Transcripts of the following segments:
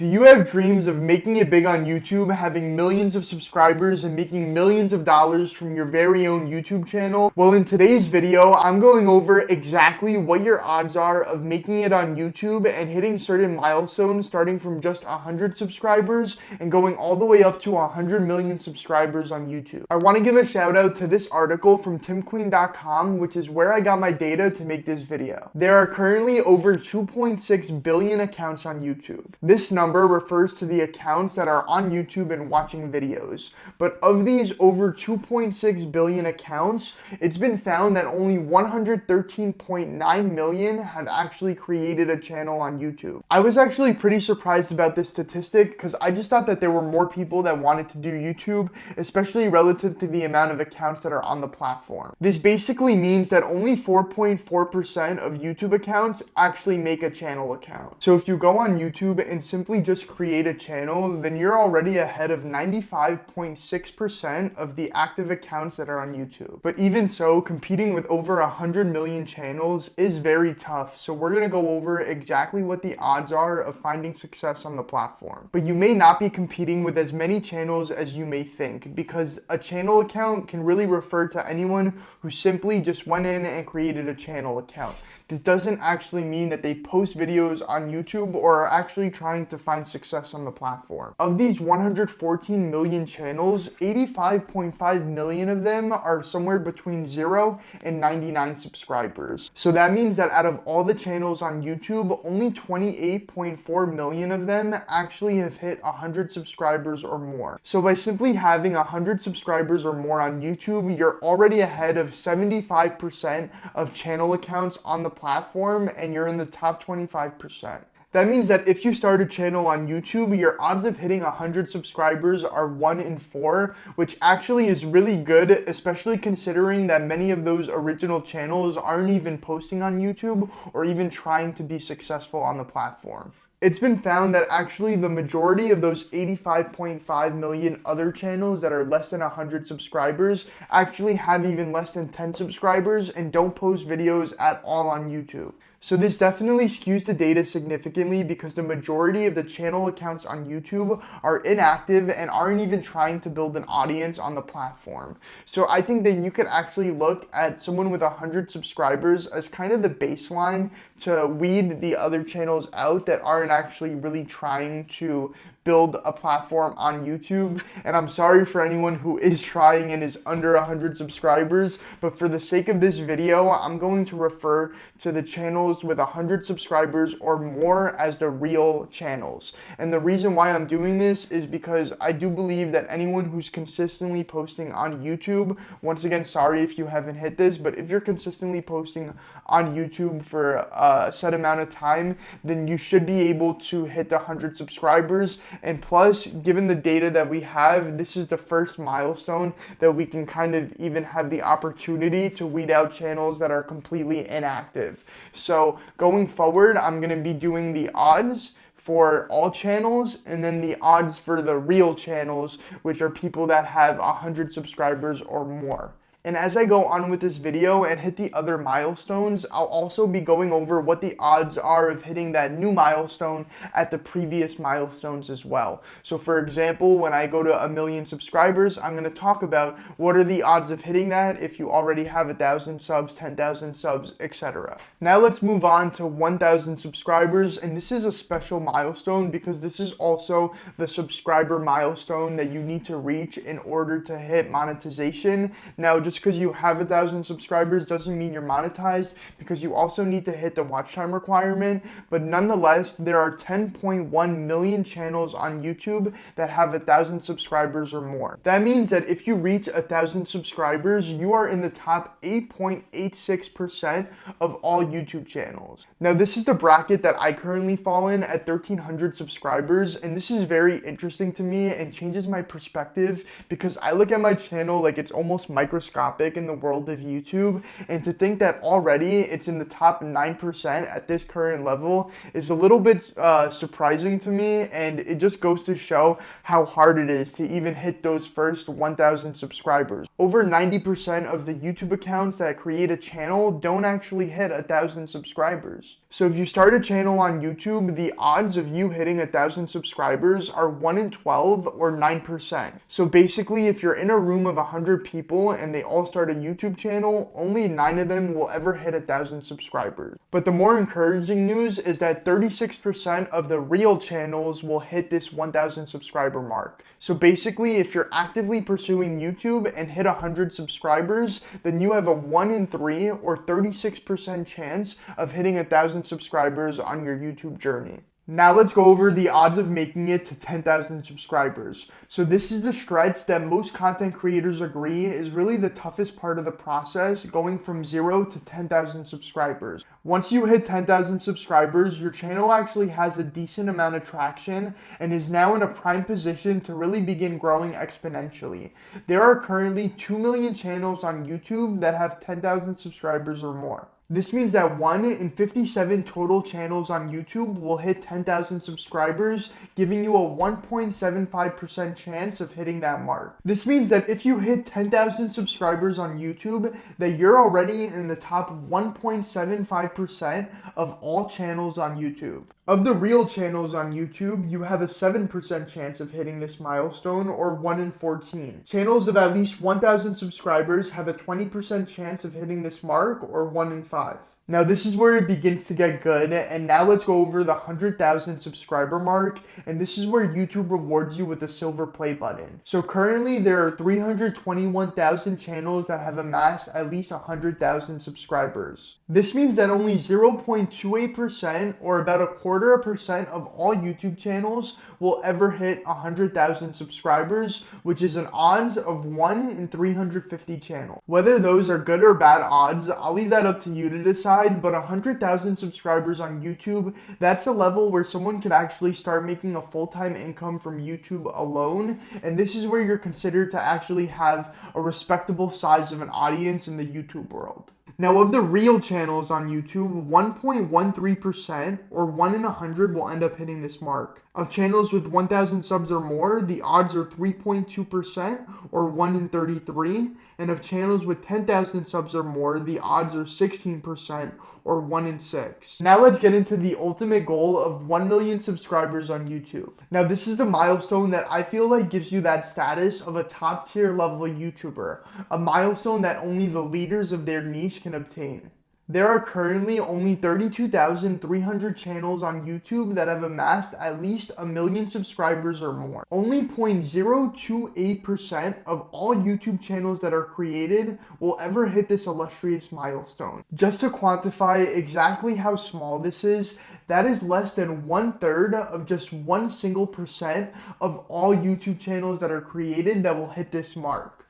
Do you have dreams of making it big on YouTube, having millions of subscribers, and making millions of dollars from your very own YouTube channel? Well, in today's video, I'm going over exactly what your odds are of making it on YouTube and hitting certain milestones starting from just 100 subscribers and going all the way up to 100 million subscribers on YouTube. I want to give a shout out to this article from timqueen.com, which is where I got my data to make this video. There are currently over 2.6 billion accounts on YouTube. This number refers to the accounts that are on YouTube and watching videos. But of these over 2.6 billion accounts, it's been found that only 113.9 million have actually created a channel on YouTube. I was actually pretty surprised about this statistic because I just thought that there were more people that wanted to do YouTube, especially relative to the amount of accounts that are on the platform. This basically means that only 4.4% of YouTube accounts actually make a channel account. So if you go on YouTube and simply just create a channel, then you're already ahead of 95.6% of the active accounts that are on YouTube. But even so, competing with over 100 million channels is very tough, so we're going to go over exactly what the odds are of finding success on the platform. But you may not be competing with as many channels as you may think, because a channel account can really refer to anyone who simply just went in and created a channel account. This doesn't actually mean that they post videos on YouTube or are actually trying to find success on the platform. Of these 114 million channels, 85.5 million of them are somewhere between 0 and 99 subscribers. So that means that out of all the channels on YouTube, only 28.4 million of them actually have hit 100 subscribers or more. So by simply having 100 subscribers or more on YouTube, you're already ahead of 75% of channel accounts on the platform, and you're in the top 25%. That means that if you start a channel on YouTube, your odds of hitting 100 subscribers are 1 in 4, which actually is really good, especially considering that many of those original channels aren't even posting on YouTube or even trying to be successful on the platform. It's been found that actually the majority of those 85.5 million other channels that are less than 100 subscribers actually have even less than 10 subscribers and don't post videos at all on YouTube. So this definitely skews the data significantly because the majority of the channel accounts on YouTube are inactive and aren't even trying to build an audience on the platform. So I think that you could actually look at someone with 100 subscribers as kind of the baseline to weed the other channels out that aren't actually really trying to build a platform on YouTube. And I'm sorry for anyone who is trying and is under 100 subscribers, but for the sake of this video, I'm going to refer to the channels with 100 subscribers or more as the real channels. And the reason why I'm doing this is because I do believe that anyone who's consistently posting on YouTube, once again, sorry if you haven't hit this, but if you're consistently posting on YouTube for a set amount of time, then you should be able to hit the 100 subscribers. And plus, given the data that we have, this is the first milestone that we can kind of even have the opportunity to weed out channels that are completely inactive. So going forward, I'm going to be doing the odds for all channels and then the odds for the real channels, which are people that have 100 subscribers or more. And as I go on with this video and hit the other milestones, I'll also be going over what the odds are of hitting that new milestone at the previous milestones as well. So for example, when I go to 1 million subscribers, I'm going to talk about what are the odds of hitting that if you already have 1,000 subs, 10,000 subs, etc. Now let's move on to 1,000 subscribers, and this is a special milestone because this is also the subscriber milestone that you need to reach in order to hit monetization. Now, just because you have 1,000 subscribers doesn't mean you're monetized, because you also need to hit the watch time requirement. But nonetheless, there are 10.1 million channels on YouTube that have 1,000 subscribers or more. That means that if you reach 1,000 subscribers, you are in the top 8.86% of all YouTube channels. Now, this is the bracket that I currently fall in at 1,300 subscribers, and this is very interesting to me and changes my perspective because I look at my channel like it's almost microscopic in the world of YouTube, and to think that already it's in the top 9% at this current level is a little bit surprising to me, and it just goes to show how hard it is to even hit those first 1,000 subscribers. Over 90% of the YouTube accounts that create a channel don't actually hit 1,000 subscribers. So if you start a channel on YouTube, the odds of you hitting 1,000 subscribers are 1 in 12 or 9%. So basically, if you're in a room of 100 people and they all start a YouTube channel, only 9 of them will ever hit 1,000 subscribers. But the more encouraging news is that 36% of the real channels will hit this 1,000 subscriber mark. So basically, if you're actively pursuing YouTube and hit 100 subscribers, then you have a 1 in 3 or 36% chance of hitting 1,000 subscribers on your YouTube journey. Now let's go over the odds of making it to 10,000 subscribers. So this is the stretch that most content creators agree is really the toughest part of the process, going from 0 to 10,000 subscribers. Once you hit 10,000 subscribers, your channel actually has a decent amount of traction and is now in a prime position to really begin growing exponentially. There are currently 2 million channels on YouTube that have 10,000 subscribers or more. This means that 1 in 57 total channels on YouTube will hit 10,000 subscribers, giving you a 1.75% chance of hitting that mark. This means that if you hit 10,000 subscribers on YouTube, that you're already in the top 1.75% of all channels on YouTube. Of the real channels on YouTube, you have a 7% chance of hitting this milestone, or 1 in 14. Channels of at least 1,000 subscribers have a 20% chance of hitting this mark, or 1 in 5. Now this is where it begins to get good, and now let's go over the 100,000 subscriber mark, and this is where YouTube rewards you with a silver play button. So currently there are 321,000 channels that have amassed at least 100,000 subscribers. This means that only 0.28% or about 0.25% of all YouTube channels will ever hit 100,000 subscribers, which is an odds of 1 in 350 channels. Whether those are good or bad odds, I'll leave that up to you to decide. But 100,000 subscribers on YouTube, that's a level where someone could actually start making a full-time income from YouTube alone, and this is where you're considered to actually have a respectable size of an audience in the YouTube world. Now, of the real channels on YouTube, 1.13% or 1 in 100 will end up hitting this mark. Of channels with 1,000 subs or more, the odds are 3.2% or 1 in 33. And of channels with 10,000 subs or more, the odds are 16% or 1 in 6. Now let's get into the ultimate goal of 1 million subscribers on YouTube. Now this is the milestone that I feel like gives you that status of a top tier level YouTuber, a milestone that only the leaders of their niche can obtain. There are currently only 32,300 channels on YouTube that have amassed at least 1 million subscribers or more. Only 0.028% of all YouTube channels that are created will ever hit this illustrious milestone. Just to quantify exactly how small this is, that is less than 1/3 of just 1% of all YouTube channels that are created that will hit this mark.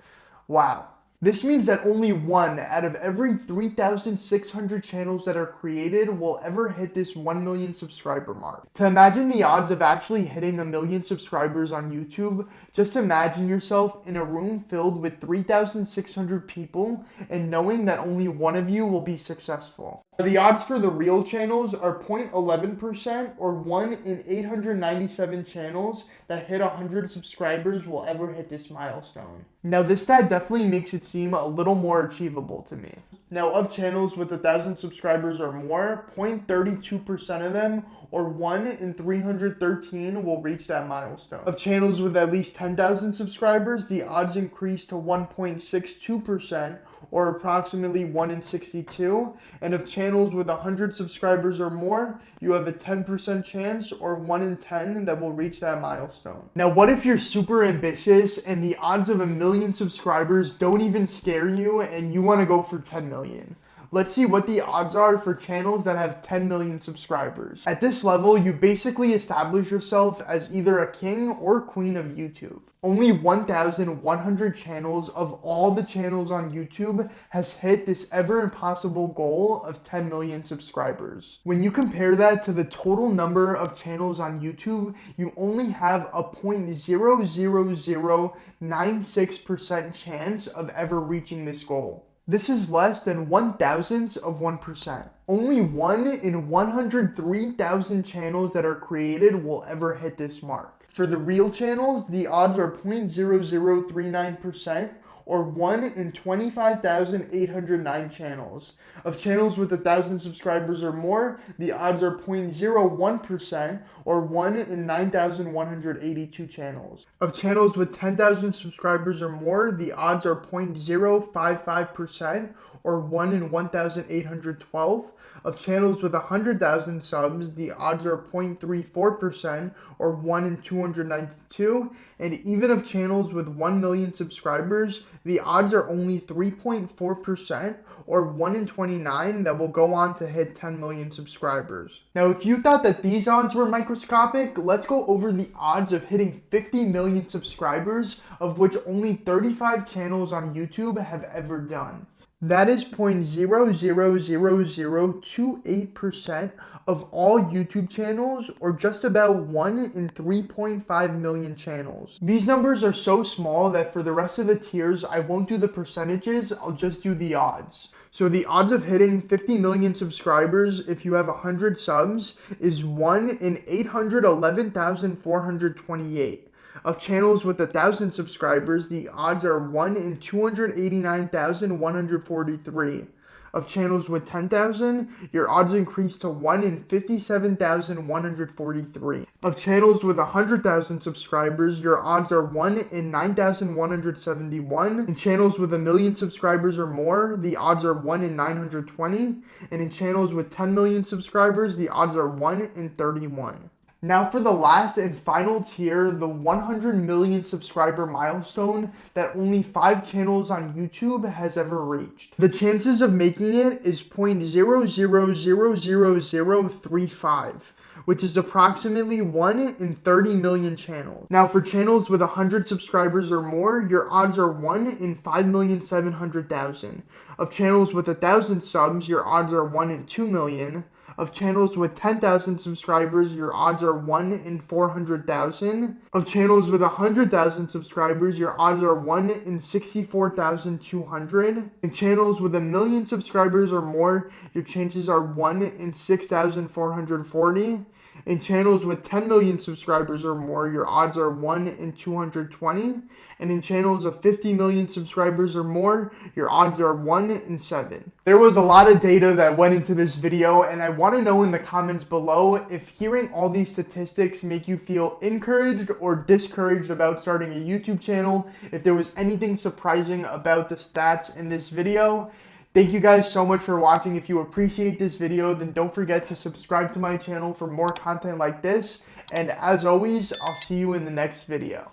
Wow. This means that only 1 out of every 3,600 channels that are created will ever hit this 1 million subscriber mark. To imagine the odds of actually hitting 1 million subscribers on YouTube, just imagine yourself in a room filled with 3,600 people and knowing that only 1 of you will be successful. The odds for the real channels are 0.11% or 1 in 897 channels that hit 100 subscribers will ever hit this milestone. Now this stat definitely makes it seem a little more achievable to me. Now of channels with 1,000 subscribers or more, 0.32% of them or 1 in 313 will reach that milestone. Of channels with at least 10,000 subscribers, the odds increase to 1.62% or approximately 1 in 62. And of channels with 100 subscribers or more, you have a 10% chance or 1 in 10 that will reach that milestone. Now, what if you're super ambitious and the odds of 1 million subscribers don't even scare you and you want to go for 10 million? Let's see what the odds are for channels that have 10 million subscribers. At this level, you've basically established yourself as either a king or queen of YouTube. Only 1,100 channels of all the channels on YouTube has hit this ever impossible goal of 10 million subscribers. When you compare that to the total number of channels on YouTube, you only have a 0.00096% chance of ever reaching this goal. This is less than 1,000th of 1%. Only 1 in 103,000 channels that are created will ever hit this mark. For the real channels, the odds are 0.0039% or 1 in 25,809 channels. Of channels with 1,000 subscribers or more, the odds are 0.01%, or 1 in 9,182 channels. Of channels with 10,000 subscribers or more, the odds are 0.055%, or 1 in 1,812. Of channels with 100,000 subs, the odds are 0.34%, or 1 in 292. And even of channels with 1 million subscribers, the odds are only 3.4%, or 1 in 29 that will go on to hit 10 million subscribers. Now, if you thought that these odds were microscopic, let's go over the odds of hitting 50 million subscribers, of which only 35 channels on YouTube have ever done. That is 0.00028% of all YouTube channels, or just about 1 in 3.5 million channels. These numbers are so small that for the rest of the tiers, I won't do the percentages, I'll just do the odds. So the odds of hitting 50 million subscribers if you have 100 subs is 1 in 811,428. Of channels with 1,000 subscribers, the odds are 1 in 289,143. Of channels with 10,000, your odds increase to 1 in 57,143. Of channels with 100,000 subscribers, your odds are 1 in 9,171. In channels with 1,000,000 subscribers or more, the odds are 1 in 920. And in channels with 10 million subscribers, the odds are 1 in 31. Now for the last and final tier, the 100 million subscriber milestone that only 5 channels on YouTube has ever reached. The chances of making it is 0.000035, which is approximately 1 in 30 million channels. Now for channels with 100 subscribers or more, your odds are 1 in 5,700,000. Of channels with 1,000 subs, your odds are 1 in 2 million. Of channels with 10,000 subscribers, your odds are 1 in 400,000. Of channels with 100,000 subscribers, your odds are 1 in 64,200. In channels with 1,000,000 subscribers or more, your chances are 1 in 6,440. In channels with 10 million subscribers or more, your odds are 1 in 220. And in channels of 50 million subscribers or more, your odds are 1 in 7. There was a lot of data that went into this video, and I want to know in the comments below if hearing all these statistics make you feel encouraged or discouraged about starting a YouTube channel, if there was anything surprising about the stats in this video. Thank you guys so much for watching. If you appreciate this video, then don't forget to subscribe to my channel for more content like this. And as always, I'll see you in the next video.